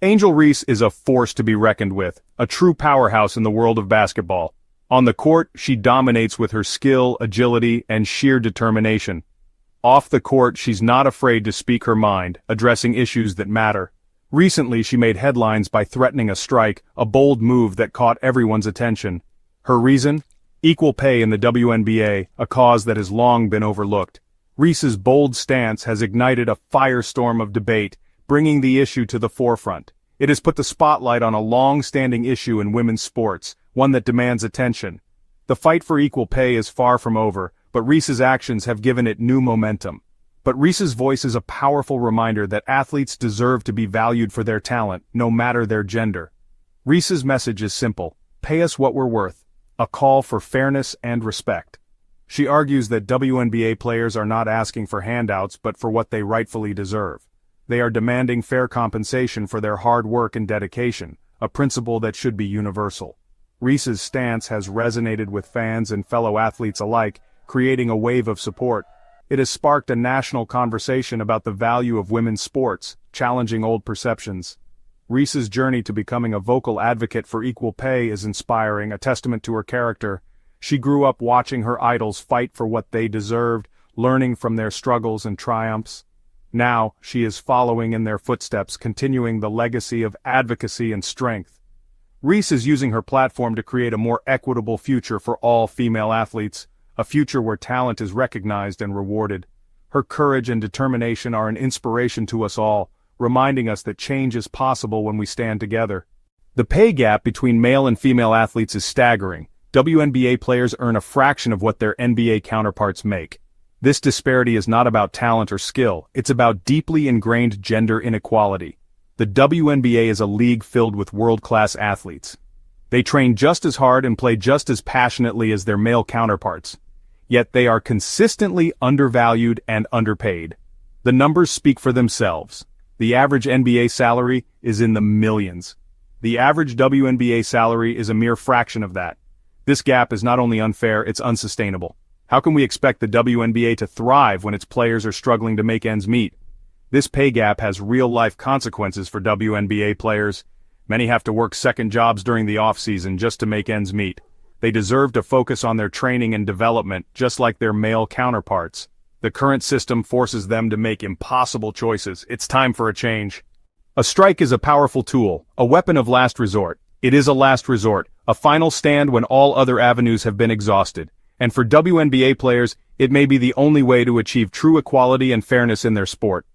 Angel Reese is a force to be reckoned with, a true powerhouse in the world of basketball. On the court, she dominates with her skill, agility, and sheer determination. Off the court, she's not afraid to speak her mind, addressing issues that matter. Recently, she made headlines by threatening a strike, a bold move that caught everyone's attention. Her reason? Equal pay in the WNBA, a cause that has long been overlooked. Reese's bold stance has ignited a firestorm of debate, bringing the issue to the forefront. It has put the spotlight on a long-standing issue in women's sports, one that demands attention. The fight for equal pay is far from over, but Reese's actions have given it new momentum. But Reese's voice is a powerful reminder that athletes deserve to be valued for their talent, no matter their gender. Reese's message is simple: pay us what we're worth, a call for fairness and respect. She argues that WNBA players are not asking for handouts but for what they rightfully deserve. They are demanding fair compensation for their hard work and dedication, a principle that should be universal. Reese's stance has resonated with fans and fellow athletes alike, creating a wave of support. It has sparked a national conversation about the value of women's sports, challenging old perceptions. Reese's journey to becoming a vocal advocate for equal pay is inspiring, a testament to her character. She grew up watching her idols fight for what they deserved, learning from their struggles and triumphs. Now, she is following in their footsteps, continuing the legacy of advocacy and strength. Reese is using her platform to create a more equitable future for all female athletes, a future where talent is recognized and rewarded. Her courage and determination are an inspiration to us all, reminding us that change is possible when we stand together. The pay gap between male and female athletes is staggering. WNBA players earn a fraction of what their NBA counterparts make. This disparity is not about talent or skill, it's about deeply ingrained gender inequality. The WNBA is a league filled with world-class athletes. They train just as hard and play just as passionately as their male counterparts. Yet they are consistently undervalued and underpaid. The numbers speak for themselves. The average NBA salary is in the millions. The average WNBA salary is a mere fraction of that. This gap is not only unfair, it's unsustainable. How can we expect the WNBA to thrive when its players are struggling to make ends meet? This pay gap has real-life consequences for WNBA players. Many have to work second jobs during the off-season just to make ends meet. They deserve to focus on their training and development, just like their male counterparts. The current system forces them to make impossible choices. It's time for a change. A strike is a powerful tool, a weapon of last resort. It is a last resort, a final stand when all other avenues have been exhausted. And for WNBA players, it may be the only way to achieve true equality and fairness in their sport.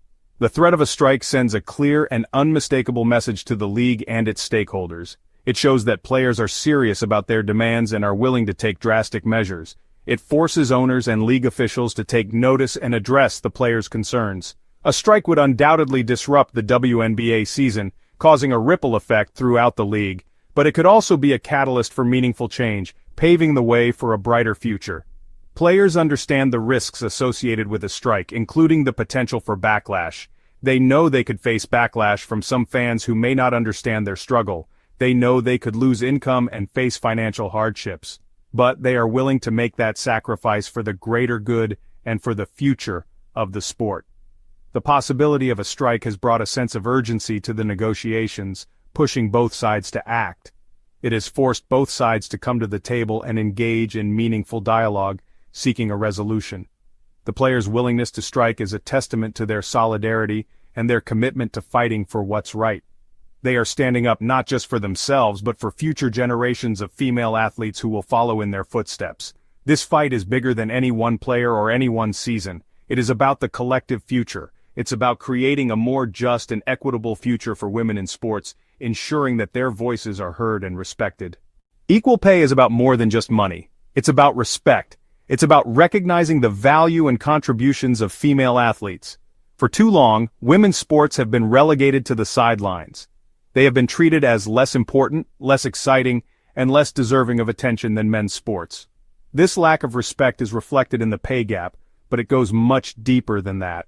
The threat of a strike sends a clear and unmistakable message to the league and its stakeholders. It shows that players are serious about their demands and are willing to take drastic measures. It forces owners and league officials to take notice and address the players' concerns. A strike would undoubtedly disrupt the WNBA season, causing a ripple effect throughout the league, but it could also be a catalyst for meaningful change, paving the way for a brighter future. Players understand the risks associated with a strike, including the potential for backlash. They know they could face backlash from some fans who may not understand their struggle. They know they could lose income and face financial hardships. But they are willing to make that sacrifice for the greater good and for the future of the sport. The possibility of a strike has brought a sense of urgency to the negotiations, pushing both sides to act. It has forced both sides to come to the table and engage in meaningful dialogue, seeking a resolution. The players' willingness to strike is a testament to their solidarity and their commitment to fighting for what's right. They are standing up not just for themselves but for future generations of female athletes who will follow in their footsteps. This fight is bigger than any one player or any one season. It is about the collective future. It's about creating a more just and equitable future for women in sports, ensuring that their voices are heard and respected. Equal pay is about more than just money. It's about respect. It's about recognizing the value and contributions of female athletes. For too long, women's sports have been relegated to the sidelines. They have been treated as less important, less exciting, and less deserving of attention than men's sports. This lack of respect is reflected in the pay gap, but it goes much deeper than that.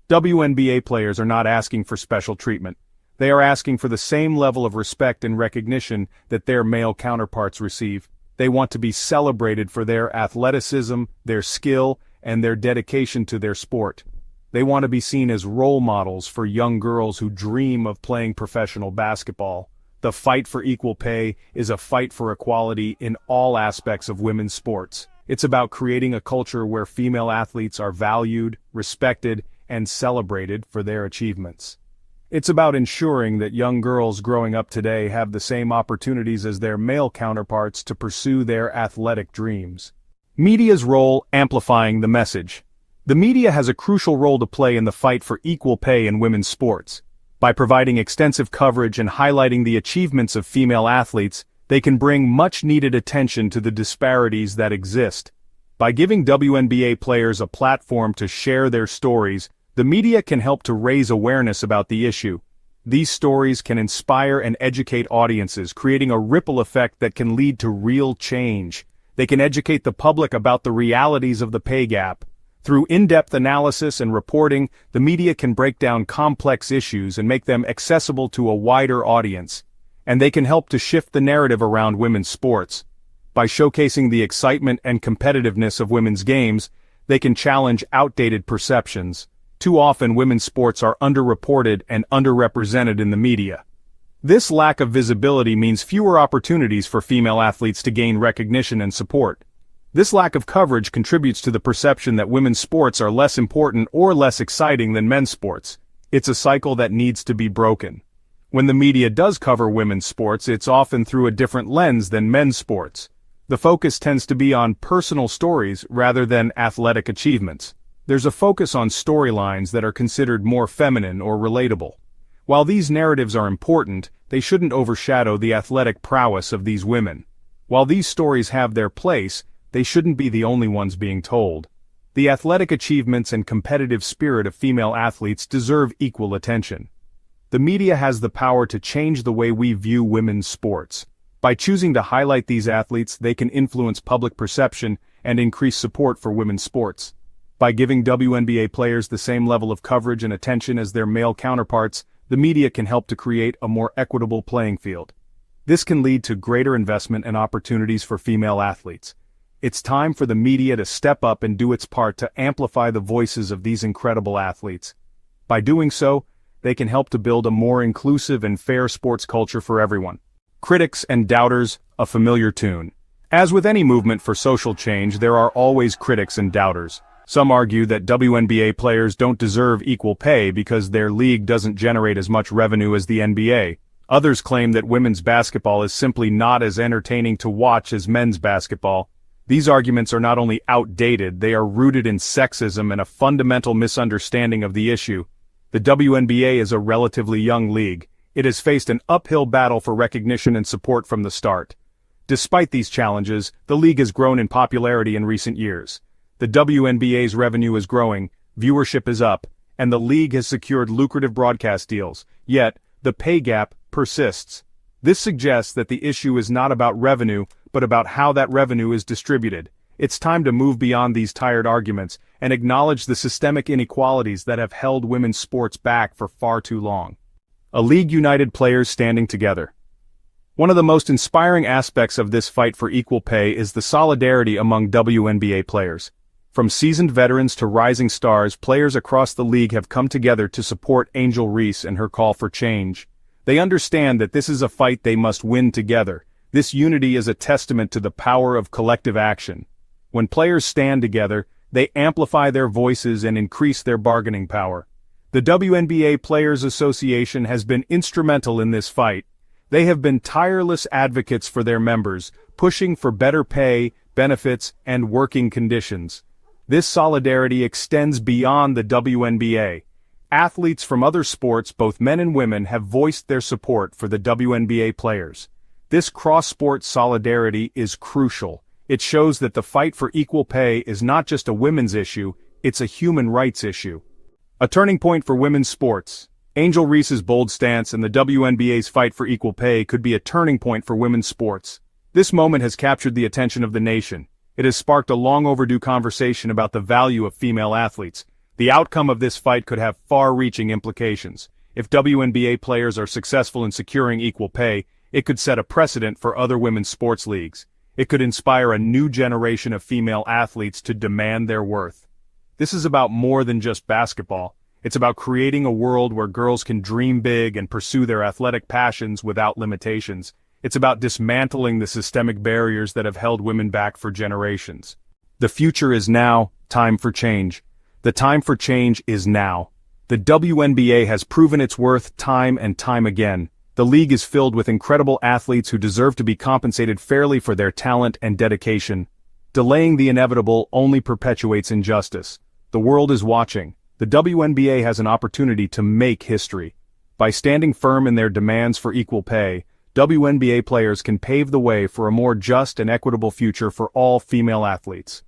WNBA players are not asking for special treatment. They are asking for the same level of respect and recognition that their male counterparts receive. They want to be celebrated for their athleticism, their skill, and their dedication to their sport. They want to be seen as role models for young girls who dream of playing professional basketball. The fight for equal pay is a fight for equality in all aspects of women's sports. It's about creating a culture where female athletes are valued, respected, and celebrated for their achievements. It's about ensuring that young girls growing up today have the same opportunities as their male counterparts to pursue their athletic dreams. Media's role amplifying the message. The media has a crucial role to play in the fight for equal pay in women's sports. By providing extensive coverage and highlighting the achievements of female athletes, they can bring much-needed attention to the disparities that exist. By giving WNBA players a platform to share their stories, the media can help to raise awareness about the issue. These stories can inspire and educate audiences, creating a ripple effect that can lead to real change. They can educate the public about the realities of the pay gap. Through in-depth analysis and reporting, the media can break down complex issues and make them accessible to a wider audience. And they can help to shift the narrative around women's sports. By showcasing the excitement and competitiveness of women's games, they can challenge outdated perceptions. Too often women's sports are underreported and underrepresented in the media. This lack of visibility means fewer opportunities for female athletes to gain recognition and support. This lack of coverage contributes to the perception that women's sports are less important or less exciting than men's sports. It's a cycle that needs to be broken. When the media does cover women's sports, it's often through a different lens than men's sports. The focus tends to be on personal stories rather than athletic achievements. There's a focus on storylines that are considered more feminine or relatable. While these narratives are important, they shouldn't overshadow the athletic prowess of these women. While these stories have their place, they shouldn't be the only ones being told. The athletic achievements and competitive spirit of female athletes deserve equal attention. The media has the power to change the way we view women's sports. By choosing to highlight these athletes, they can influence public perception and increase support for women's sports. By giving WNBA players the same level of coverage and attention as their male counterparts, the media can help to create a more equitable playing field. This can lead to greater investment and opportunities for female athletes. It's time for the media to step up and do its part to amplify the voices of these incredible athletes. By doing so, they can help to build a more inclusive and fair sports culture for everyone. Critics and doubters, a familiar tune. As with any movement for social change, there are always critics and doubters. Some argue that WNBA players don't deserve equal pay because their league doesn't generate as much revenue as the NBA. Others claim that women's basketball is simply not as entertaining to watch as men's basketball. These arguments are not only outdated, they are rooted in sexism and a fundamental misunderstanding of the issue. The WNBA is a relatively young league. It has faced an uphill battle for recognition and support from the start. Despite these challenges, the league has grown in popularity in recent years. The WNBA's revenue is growing, viewership is up, and the league has secured lucrative broadcast deals. Yet, the pay gap persists. This suggests that the issue is not about revenue, but about how that revenue is distributed. It's time to move beyond these tired arguments and acknowledge the systemic inequalities that have held women's sports back for far too long. A league united, players standing together. One of the most inspiring aspects of this fight for equal pay is the solidarity among WNBA players. From seasoned veterans to rising stars, players across the league have come together to support Angel Reese and her call for change. They understand that this is a fight they must win together. This unity is a testament to the power of collective action. When players stand together, they amplify their voices and increase their bargaining power. The WNBA Players Association has been instrumental in this fight. They have been tireless advocates for their members, pushing for better pay, benefits, and working conditions. This solidarity extends beyond the WNBA. Athletes from other sports, both men and women, have voiced their support for the WNBA players. This cross-sport solidarity is crucial. It shows that the fight for equal pay is not just a women's issue, it's a human rights issue. A turning point for women's sports. Angel Reese's bold stance and the WNBA's fight for equal pay could be a turning point for women's sports. This moment has captured the attention of the nation. It has sparked a long overdue conversation about the value of female athletes. The outcome of this fight could have far-reaching implications. If WNBA players are successful in securing equal pay, it could set a precedent for other women's sports leagues. It could inspire a new generation of female athletes to demand their worth. This is about more than just basketball. It's about creating a world where girls can dream big and pursue their athletic passions without limitations. It's about dismantling the systemic barriers that have held women back for generations. The future is now, time for change. The time for change is now. The WNBA has proven its worth time and time again. The league is filled with incredible athletes who deserve to be compensated fairly for their talent and dedication. Delaying the inevitable only perpetuates injustice. The world is watching. The WNBA has an opportunity to make history. By standing firm in their demands for equal pay, WNBA players can pave the way for a more just and equitable future for all female athletes.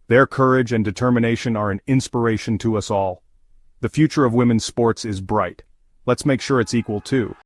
Their courage and determination are an inspiration to us all. The future of women's sports is bright. Let's make sure it's equal too.